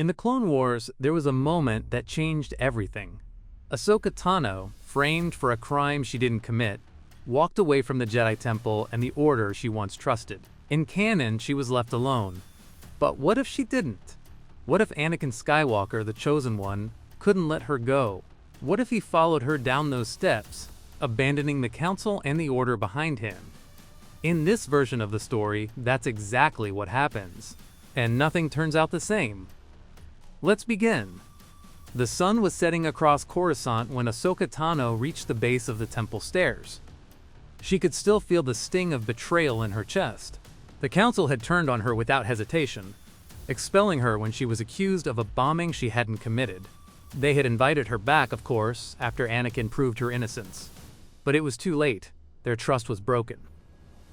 In the Clone Wars, there was a moment that changed everything. Ahsoka Tano, framed for a crime she didn't commit, walked away from the Jedi Temple and the Order she once trusted. In canon, she was left alone. But what if she didn't? What if Anakin Skywalker, the Chosen One, couldn't let her go? What if he followed her down those steps, abandoning the Council and the Order behind him? In this version of the story, that's exactly what happens. And nothing turns out the same. Let's begin. The sun was setting across Coruscant when Ahsoka Tano reached the base of the temple stairs. She could still feel the sting of betrayal in her chest. The Council had turned on her without hesitation, expelling her when she was accused of a bombing she hadn't committed. They had invited her back, of course, after Anakin proved her innocence. But it was too late. Their trust was broken.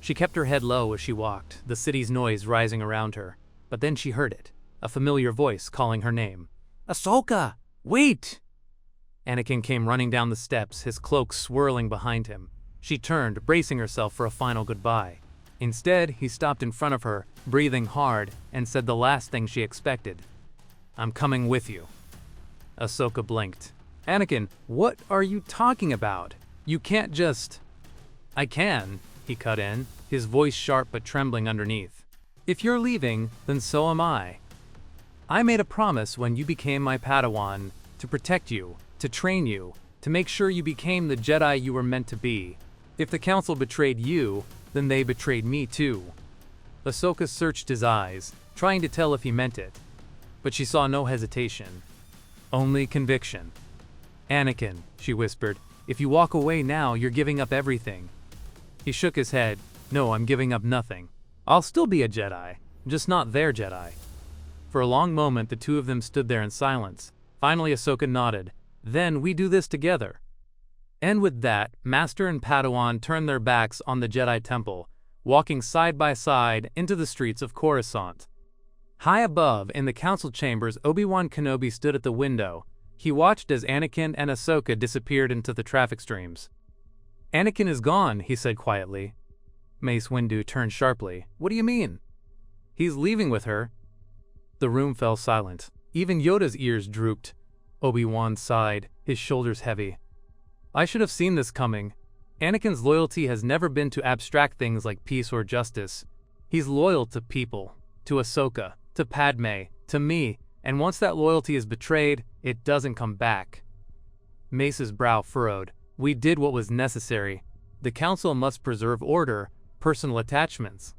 She kept her head low as she walked, the city's noise rising around her. But then she heard it, a familiar voice calling her name. "Ahsoka! Wait!" Anakin came running down the steps, his cloak swirling behind him. She turned, bracing herself for a final goodbye. Instead, he stopped in front of her, breathing hard, and said the last thing she expected. "I'm coming with you." Ahsoka blinked. "Anakin, what are you talking about? You can't just—" "I can," he cut in, his voice sharp but trembling underneath. "If you're leaving, then so am I. I made a promise when you became my Padawan to protect you, to train you, to make sure you became the Jedi you were meant to be. If the Council betrayed you, then they betrayed me too." Ahsoka searched his eyes, trying to tell if he meant it. But she saw no hesitation. Only conviction. "Anakin," she whispered, "if you walk away now, you're giving up everything." He shook his head. "No, I'm giving up nothing. I'll still be a Jedi, just not their Jedi." For a long moment, the two of them stood there in silence. Finally, Ahsoka nodded. "Then we do this together." And with that, Master and Padawan turned their backs on the Jedi Temple, walking side by side into the streets of Coruscant. High above, in the Council chambers, Obi-Wan Kenobi stood at the window. He watched as Anakin and Ahsoka disappeared into the traffic streams. "Anakin is gone," he said quietly. Mace Windu turned sharply. "What do you mean?" "He's leaving with her." The room fell silent. Even Yoda's ears drooped. Obi-Wan sighed, his shoulders heavy. "I should have seen this coming. Anakin's loyalty has never been to abstract things like peace or justice. He's loyal to people, to Ahsoka, to Padme, to me, and once that loyalty is betrayed, it doesn't come back." Mace's brow furrowed. "We did what was necessary. The Council must preserve order, personal attachments."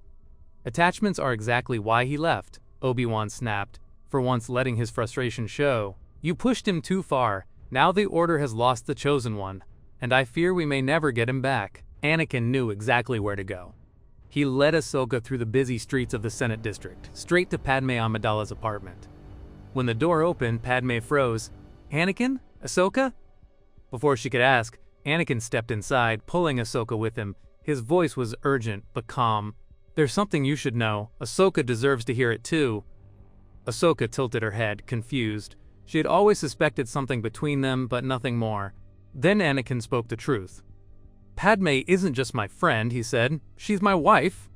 "Attachments are exactly why he left," Obi-Wan snapped, for once letting his frustration show. "You pushed him too far. Now the Order has lost the Chosen One, and I fear we may never get him back." Anakin knew exactly where to go. He led Ahsoka through the busy streets of the Senate District, straight to Padme Amidala's apartment. When the door opened, Padme froze. "Anakin? Ahsoka?" Before she could ask, Anakin stepped inside, pulling Ahsoka with him. His voice was urgent but calm. "There's something you should know. Ahsoka deserves to hear it too." Ahsoka tilted her head, confused. She had always suspected something between them, but nothing more. Then Anakin spoke the truth. "Padme isn't just my friend," he said. "She's my wife."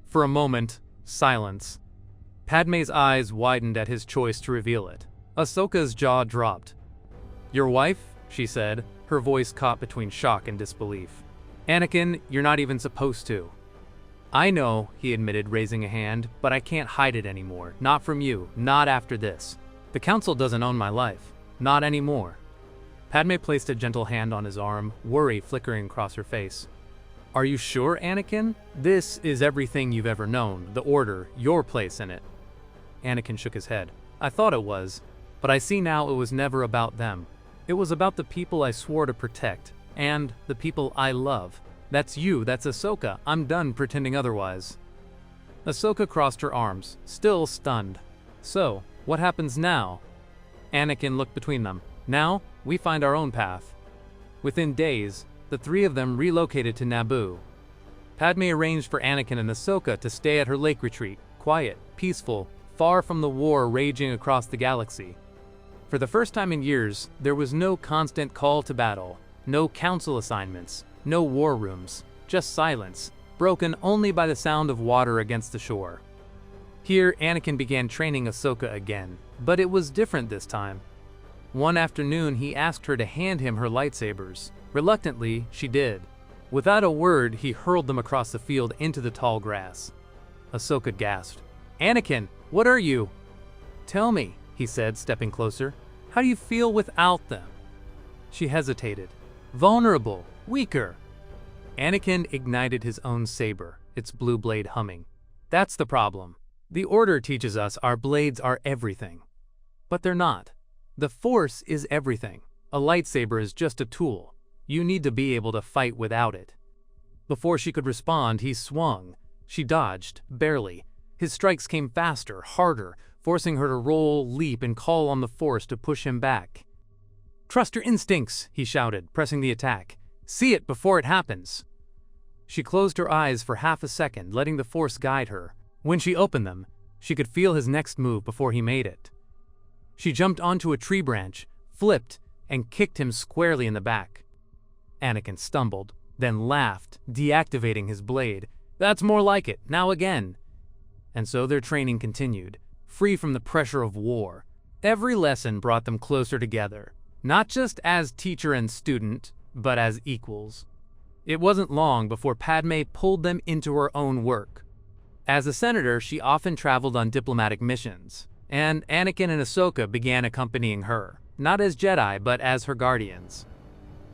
For a moment, silence. Padme's eyes widened at his choice to reveal it. Ahsoka's jaw dropped. "Your wife?" she said, her voice caught between shock and disbelief. "Anakin, you're not even supposed to." "I know," he admitted, raising a hand, "but I can't hide it anymore. Not from you. Not after this. The Council doesn't own my life. Not anymore." Padme placed a gentle hand on his arm, worry flickering across her face. "Are you sure, Anakin? This is everything you've ever known, the Order, your place in it." Anakin shook his head. "I thought it was, but I see now it was never about them. It was about the people I swore to protect, and the people I love. That's you, that's Ahsoka. I'm done pretending otherwise." Ahsoka crossed her arms, still stunned. "So, what happens now?" Anakin looked between them. "Now, we find our own path." Within days, the three of them relocated to Naboo. Padme arranged for Anakin and Ahsoka to stay at her lake retreat, quiet, peaceful, far from the war raging across the galaxy. For the first time in years, there was no constant call to battle, no council assignments, no war rooms, just silence, broken only by the sound of water against the shore. Here, Anakin began training Ahsoka again, But it was different this time. One afternoon, he asked her to hand him her lightsabers. Reluctantly, she did. Without a word, he hurled them across the field into the tall grass. Ahsoka gasped. "Anakin, what are you?" "Tell me," he said, stepping closer. "How do you feel without them?" She hesitated. "Vulnerable, weaker." Anakin ignited his own saber, its blue blade humming. "That's the problem. The Order teaches us our blades are everything. But they're not. The Force is everything. A lightsaber is just a tool. You need to be able to fight without it." Before she could respond, he swung. She dodged, barely. His strikes came faster, harder, forcing her to roll, leap, and call on the Force to push him back. "Trust your instincts," he shouted, pressing the attack. "See it before it happens." She closed her eyes for half a second, letting the Force guide her. When she opened them, she could feel his next move before he made it. She jumped onto a tree branch, flipped, and kicked him squarely in the back. Anakin stumbled, then laughed, deactivating his blade. "That's more like it, now again." And so their training continued, free from the pressure of war. Every lesson brought them closer together, not just as teacher and student, but as equals. It wasn't long before Padme pulled them into her own work. As a senator, she often traveled on diplomatic missions, and Anakin and Ahsoka began accompanying her, not as Jedi, but as her guardians.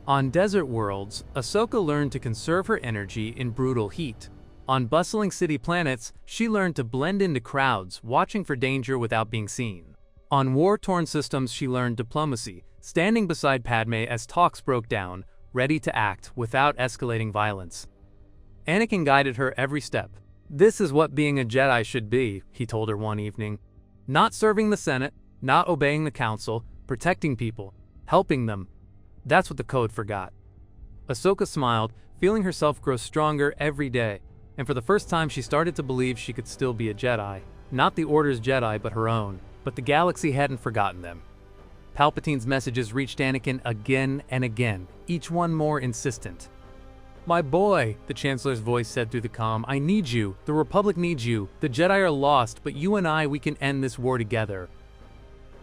On desert worlds, Ahsoka learned to conserve her energy in brutal heat. On bustling city planets, she learned to blend into crowds, watching for danger without being seen. On war-torn systems, she learned diplomacy, standing beside Padme as talks broke down, ready to act without escalating violence. Anakin guided her every step. "This is what being a Jedi should be," he told her one evening. "Not serving the Senate, not obeying the Council, protecting people, helping them. That's what the Code forgot." Ahsoka smiled, feeling herself grow stronger every day, and for the first time she started to believe she could still be a Jedi. Not the Order's Jedi, but her own. But the galaxy hadn't forgotten them. Palpatine's messages reached Anakin again and again, each one more insistent. "My boy," the Chancellor's voice said through the comm, "I need you. The Republic needs you. The Jedi are lost, but you and I, we can end this war together."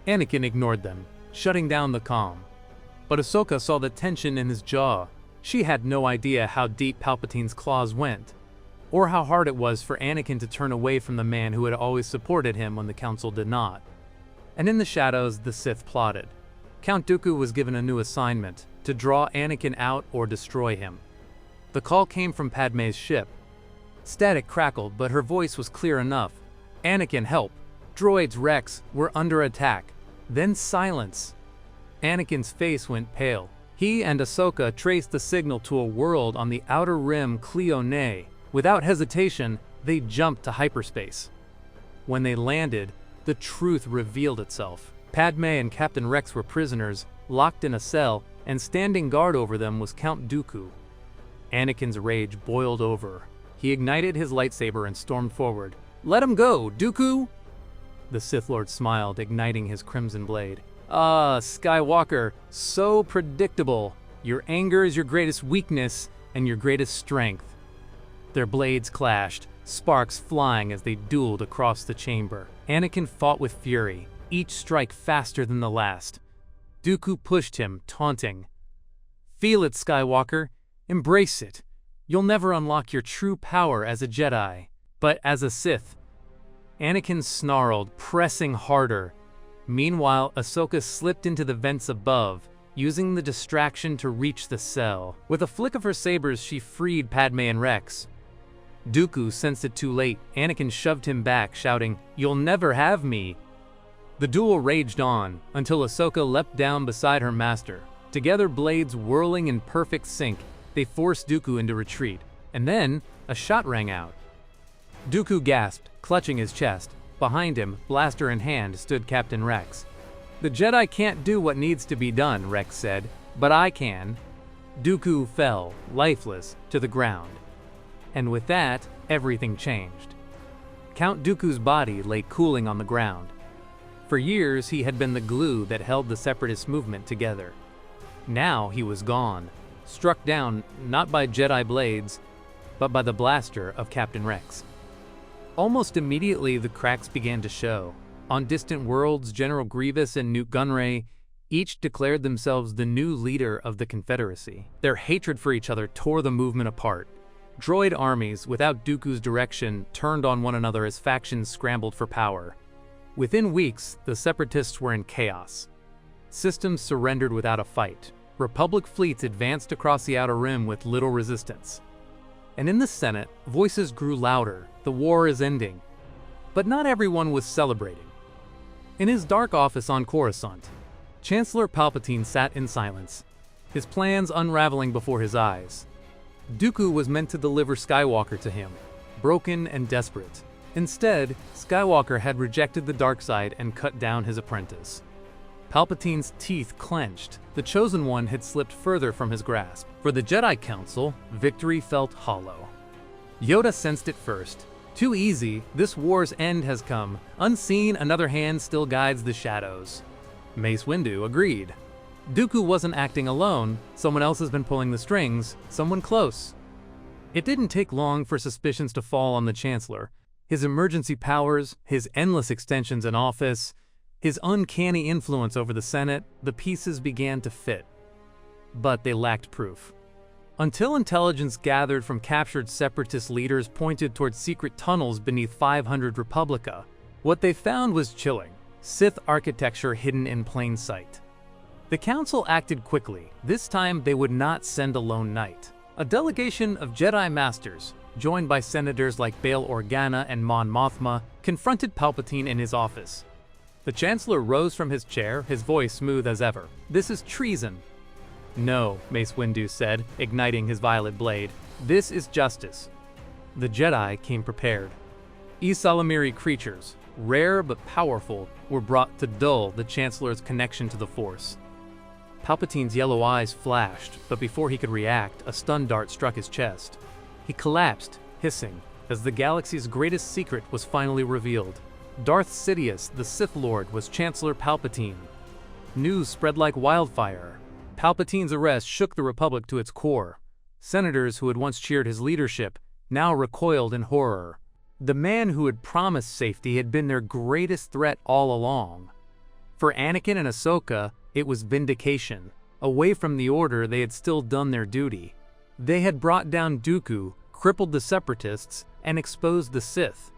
Anakin ignored them, shutting down the comm. But Ahsoka saw the tension in his jaw. She had no idea how deep Palpatine's claws went, or how hard it was for Anakin to turn away from the man who had always supported him when the Council did not. And in the shadows, the Sith plotted. Count Dooku was given a new assignment, to draw Anakin out or destroy him. The call came from Padme's ship. Static crackled, but her voice was clear enough. "Anakin, help! Droids, Rex, we're under attack." Then silence. Anakin's face went pale. He and Ahsoka traced the signal to a world on the outer rim Cleone. Without hesitation, they jumped to hyperspace. When they landed, the truth revealed itself. Padme and Captain Rex were prisoners, locked in a cell, and standing guard over them was Count Dooku. Anakin's rage boiled over. He ignited his lightsaber and stormed forward. "Let him go, Dooku!" The Sith Lord smiled, igniting his crimson blade. "Ah, Skywalker, so predictable. Your anger is your greatest weakness and your greatest strength." Their blades clashed, sparks flying as they dueled across the chamber. Anakin fought with fury, each strike faster than the last. Dooku pushed him, taunting. "Feel it, Skywalker. Embrace it. You'll never unlock your true power as a Jedi, but as a Sith." Anakin snarled, pressing harder. Meanwhile, Ahsoka slipped into the vents above, using the distraction to reach the cell. With a flick of her sabers, she freed Padme and Rex. Dooku sensed it too late. Anakin shoved him back, shouting, "You'll never have me." The duel raged on, until Ahsoka leapt down beside her master. Together, blades whirling in perfect sync, they forced Dooku into retreat. And then, a shot rang out. Dooku gasped, clutching his chest. Behind him, blaster in hand, stood Captain Rex. "The Jedi can't do what needs to be done," Rex said, "but I can." Dooku fell, lifeless, to the ground. And with that, everything changed. Count Dooku's body lay cooling on the ground. For years, he had been the glue that held the Separatist movement together. Now he was gone, struck down not by Jedi blades, but by the blaster of Captain Rex. Almost immediately, the cracks began to show. On distant worlds, General Grievous and Newt Gunray each declared themselves the new leader of the Confederacy. Their hatred for each other tore the movement apart. Droid armies, without Dooku's direction, turned on one another as factions scrambled for power. Within weeks, the Separatists were in chaos. Systems surrendered without a fight. Republic fleets advanced across the Outer Rim with little resistance. And in the Senate, voices grew louder. The war is ending. But not everyone was celebrating. In his dark office on Coruscant, Chancellor Palpatine sat in silence, his plans unraveling before his eyes. Dooku was meant to deliver Skywalker to him, broken and desperate. Instead, Skywalker had rejected the dark side and cut down his apprentice. Palpatine's teeth clenched. The Chosen One had slipped further from his grasp. For the Jedi Council, victory felt hollow. Yoda sensed it first. Too easy, this war's end has come. Unseen, another hand still guides the shadows. Mace Windu agreed. Dooku wasn't acting alone. Someone else has been pulling the strings, someone close. It didn't take long for suspicions to fall on the Chancellor. His emergency powers, his endless extensions in office, his uncanny influence over the Senate, the pieces began to fit. But they lacked proof. Until intelligence gathered from captured Separatist leaders pointed toward secret tunnels beneath 500 Republica, what they found was chilling. Sith architecture hidden in plain sight. The Council acted quickly. This time they would not send a lone knight. A delegation of Jedi Masters, joined by senators like Bail Organa and Mon Mothma, confronted Palpatine in his office. The Chancellor rose from his chair, his voice smooth as ever. "This is treason." "No," Mace Windu said, igniting his violet blade. "This is justice." The Jedi came prepared. Ysalamiri creatures, rare but powerful, were brought to dull the Chancellor's connection to the Force. Palpatine's yellow eyes flashed, but before he could react, a stun dart struck his chest. He collapsed, hissing, as the galaxy's greatest secret was finally revealed. Darth Sidious, the Sith Lord, was Chancellor Palpatine. News spread like wildfire. Palpatine's arrest shook the Republic to its core. Senators who had once cheered his leadership now recoiled in horror. The man who had promised safety had been their greatest threat all along. For Anakin and Ahsoka, it was vindication. Away from the Order, they had still done their duty. They had brought down Dooku, crippled the Separatists, and exposed the Sith.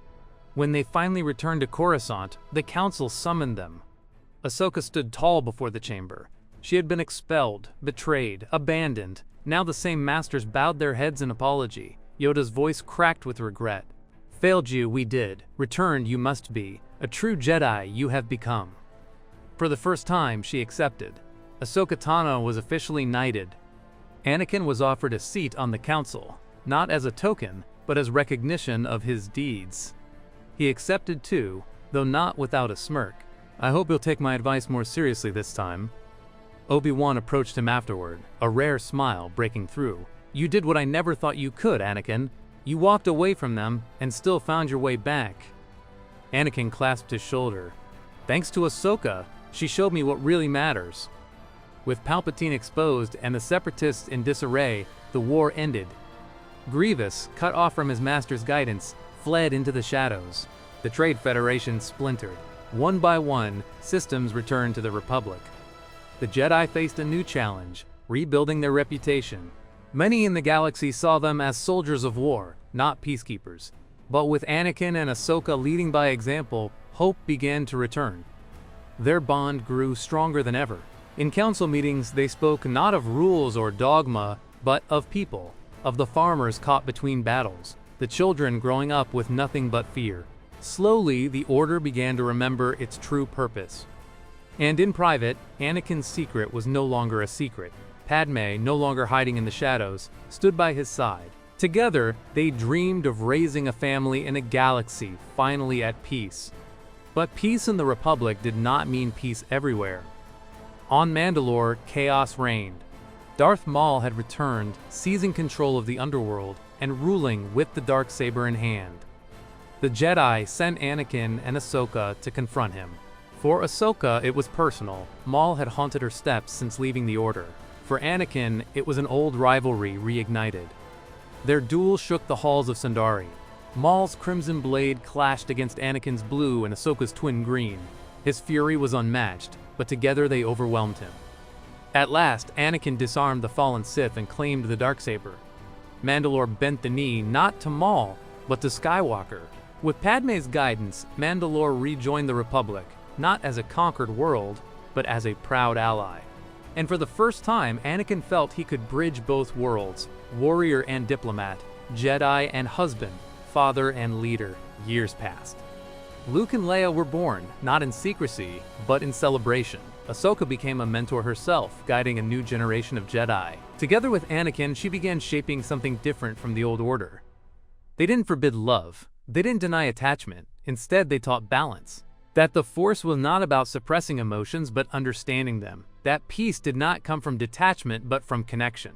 When they finally returned to Coruscant, the Council summoned them. Ahsoka stood tall before the chamber. She had been expelled, betrayed, abandoned. Now the same masters bowed their heads in apology. Yoda's voice cracked with regret. "Failed you, we did. Returned, you must be. A true Jedi, you have become." For the first time, she accepted. Ahsoka Tano was officially knighted. Anakin was offered a seat on the Council, not as a token, but as recognition of his deeds. He accepted too, though not without a smirk. "I hope you'll take my advice more seriously this time." Obi-Wan approached him afterward, a rare smile breaking through. "You did what I never thought you could, Anakin. You walked away from them and still found your way back." Anakin clasped his shoulder. "Thanks to Ahsoka, she showed me what really matters." With Palpatine exposed and the Separatists in disarray, the war ended. Grievous, cut off from his master's guidance, fled into the shadows. The Trade Federation splintered. One by one, systems returned to the Republic. The Jedi faced a new challenge, rebuilding their reputation. Many in the galaxy saw them as soldiers of war, not peacekeepers. But with Anakin and Ahsoka leading by example, hope began to return. Their bond grew stronger than ever. In council meetings, they spoke not of rules or dogma, but of people, of the farmers caught between battles, the children growing up with nothing but fear. Slowly, the Order began to remember its true purpose. And in private, Anakin's secret was no longer a secret. Padme, no longer hiding in the shadows, stood by his side. Together, they dreamed of raising a family in a galaxy finally at peace. But peace in the Republic did not mean peace everywhere. On Mandalore, chaos reigned. Darth Maul had returned, seizing control of the underworld and ruling with the Darksaber in hand. The Jedi sent Anakin and Ahsoka to confront him. For Ahsoka, it was personal. Maul had haunted her steps since leaving the Order. For Anakin, it was an old rivalry reignited. Their duel shook the halls of Sundari. Maul's crimson blade clashed against Anakin's blue and Ahsoka's twin green. His fury was unmatched, but together they overwhelmed him. At last, Anakin disarmed the fallen Sith and claimed the darksaber. Mandalore bent the knee not to Maul, but to Skywalker. With Padme's guidance, Mandalore rejoined the Republic, not as a conquered world, but as a proud ally. And for the first time, Anakin felt he could bridge both worlds, warrior and diplomat, Jedi and husband, father and leader. Years passed. Luke and Leia were born, not in secrecy, but in celebration. Ahsoka became a mentor herself, guiding a new generation of Jedi. Together with Anakin, she began shaping something different from the old order. They didn't forbid love. They didn't deny attachment. Instead, they taught balance. That the Force was not about suppressing emotions, but understanding them. That peace did not come from detachment, but from connection.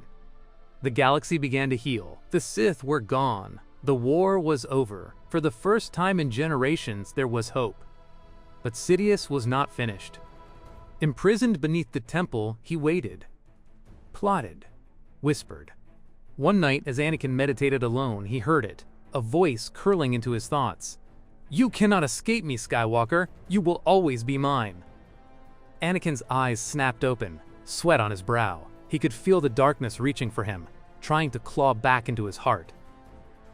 The galaxy began to heal. The Sith were gone. The war was over. For the first time in generations, there was hope. But Sidious was not finished. Imprisoned beneath the temple, he waited. Plotted. Whispered. One night, as Anakin meditated alone, he heard it. A voice curling into his thoughts. "You cannot escape me, Skywalker. You will always be mine." Anakin's eyes snapped open, sweat on his brow. He could feel the darkness reaching for him, trying to claw back into his heart.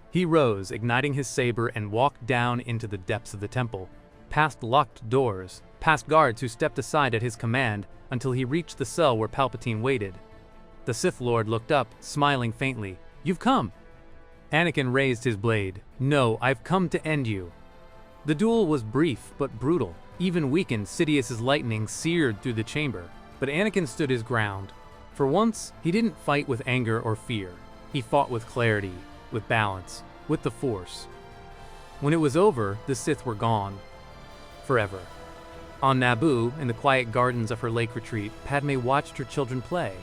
He rose, igniting his saber, and walked down into the depths of the temple, past locked doors, past guards who stepped aside at his command, until he reached the cell where Palpatine waited. The Sith Lord looked up, smiling faintly. "You've come." Anakin raised his blade. "No, I've come to end you." The duel was brief but brutal. Even weakened, Sidious's lightning seared through the chamber, but Anakin stood his ground. For once, he didn't fight with anger or fear. He fought with clarity, with balance, with the Force. When it was over, the Sith were gone. Forever. On Naboo, in the quiet gardens of her lake retreat, Padme watched her children play.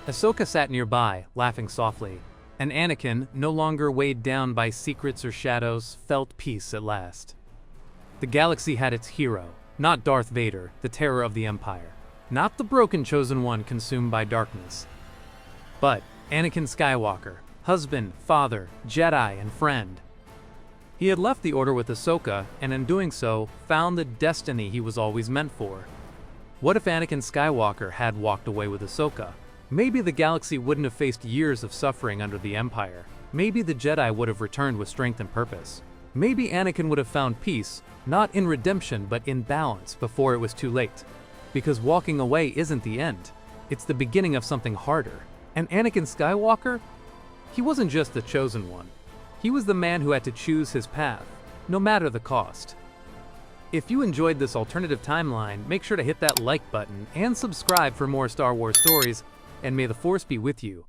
Ahsoka sat nearby, laughing softly, and Anakin, no longer weighed down by secrets or shadows, felt peace at last. The galaxy had its hero, not Darth Vader, the terror of the Empire, not the broken chosen one consumed by darkness, but Anakin Skywalker, husband, father, Jedi, and friend. He had left the Order with Ahsoka, and in doing so, found the destiny he was always meant for. What if Anakin Skywalker had walked away with Ahsoka? Maybe the galaxy wouldn't have faced years of suffering under the Empire. Maybe the Jedi would have returned with strength and purpose. Maybe Anakin would have found peace, not in redemption but in balance, before it was too late. Because walking away isn't the end. It's the beginning of something harder. And Anakin Skywalker? He wasn't just the chosen one. He was the man who had to choose his path, no matter the cost. If you enjoyed this alternative timeline, make sure to hit that like button and subscribe for more Star Wars stories, and may the Force be with you.